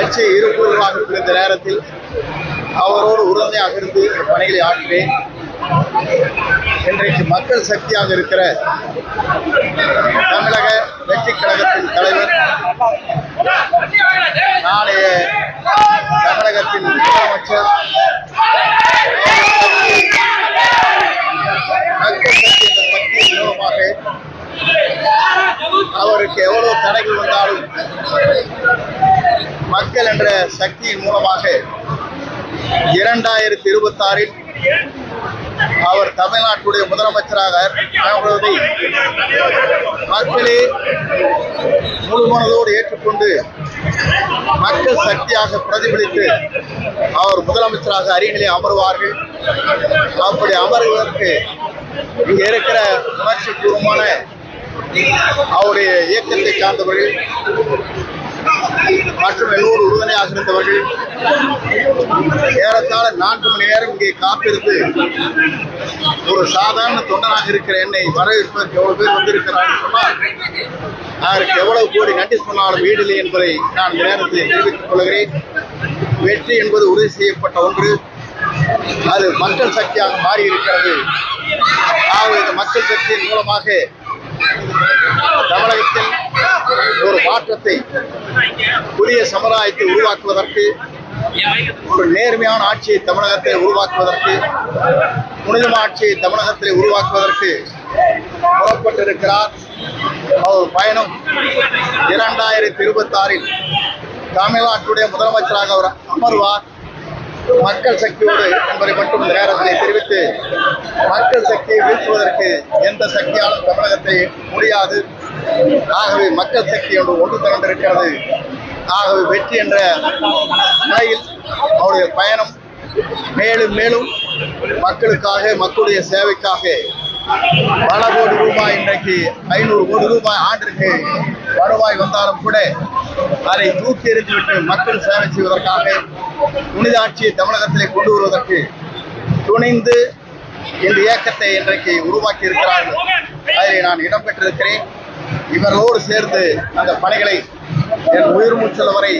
கட்சி இருபூர்வமாக இருந்த நேரத்தில் அவரோடு உறுதியாக இருந்து பணிகளை ஆற்றினேன். இன்றைக்கு மக்கள் சக்தியாக இருக்கிற தமிழக வெற்றி கழகத்தின் தலைவர், நாளைய தமிழகத்தின் முதலமைச்சர், மக்கள் சக்தி என்ற சக்தியின் மூலமாக அவருக்கு எவ்வளவு தடைகள் வந்தாலும் மக்கள் என்ற சக்தியின் மூலமாக 2026 அவர் தமிழ்நாட்டுடைய முதலமைச்சராக ஆகுவதை மக்களே முழு மனதோடு ஏற்றுக்கொண்டு மக்கள் சக்தியாக பிரதிபலித்து அவர் முதலமைச்சராக அரியணையிலே அமர்வார்கள். அப்படி அமர்வதற்கு இங்க இருக்கிற உணர்ச்சி பூர்வமான அவருடைய இயக்கத்தை சார்ந்தவர்கள் மற்றும் எல்லோரும் உறுதுணையாக இருந்தவர்கள் ஏறத்தாழ 4 மணி நேரம் இங்கே காத்திருந்து ஒரு சாதாரண தொண்டனாக இருக்கிற என்னை வரவேற்பதற்கு எவ்வளவு பேர் வந்திருக்கிறார்கள் சொன்னால் அதற்கு எவ்வளவு கோடி நன்றி சொன்னாலும் வீடில்லை என்பதை நான் இந்த நேரத்தில் தெரிவித்துக் கொள்கிறேன். வெற்றி என்பது உறுதி செய்யப்பட்ட ஒன்று, அது மக்கள் சக்தியாக மாறியிருக்கிறது. ஆகவே இந்த மக்கள் சக்தியின் மூலமாக தமிழகத்தில் ஒரு மாற்றத்தை, புதிய சமுதாயத்தை உருவாக்குவதற்கு, ஒரு நேர்மையான ஆட்சியை தமிழகத்தில் உருவாக்குவதற்கு, புனிதமான ஆட்சியை தமிழகத்தில் உருவாக்குவதற்கு புறப்பட்டிருக்கிறார். அவர் பயணம் 2026 தமிழ்நாட்டுடைய முதலமைச்சராக அவர் அமர்வார். மக்கள் சக்தியோடு என்பதை மட்டும் இந்த நேரத்தில் தெரிவித்து, மக்கள் சக்தியை வீழ்த்துவதற்கு எந்த சக்தியாலும் தமிழகத்தை முடியாது. ஆகவே மக்கள் சக்தி என்று ஒன்று திரண்டிருக்கிறது. ஆகவே வெற்றி என்ற நிலையில் அவருடைய பயணம் மேலும் மேலும் மக்களுக்காக, மக்களுடைய சேவைக்காக பல கோடி ரூபாய், இன்றைக்கு 500 கோடி ரூபாய் ஆண்டிற்கு வருவாய் வந்தாலும் கூட அதை தூக்கி எறிந்துவிட்டு மக்கள் சேவை செய்வதற்காக, புனித ஆட்சியை தமிழகத்திலே கொண்டு வருவதற்கு துணிந்து இந்த இயக்கத்தை இன்றைக்கு உருவாக்கி இருக்கிறார்கள். அதில் நான் இடம்பெற்றிருக்கிறேன். இவரோடு சேர்ந்து அந்த பணிகளை என் உயிர் மூச்சல் வரை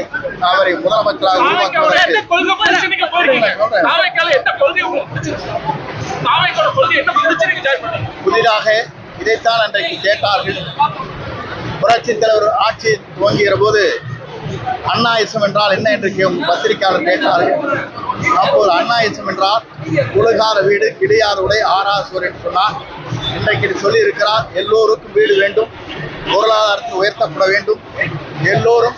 அவரை முதலமைச்சராக உருவாக்குவதற்கு புதிதாக இதைத்தான் அன்றைக்கு கேட்டார்கள். புரட்சித் தலைவர் ஆட்சி துவங்குகிற போது அண்ணாயிசம் என்றால் என்ன என்று பத்திரிகையாளர் கேட்டார்கள். அப்போது அண்ணாயிசம் என்றால் உலகார வீடு, கிடையாத உடை, ஆராசுவர் என்று சொன்னார். இன்றைக்கு சொல்லி இருக்கிறார், எல்லோருக்கும் வீடு வேண்டும், பொருளாதாரத்தில் உயர்த்தப்பட வேண்டும், எல்லோரும்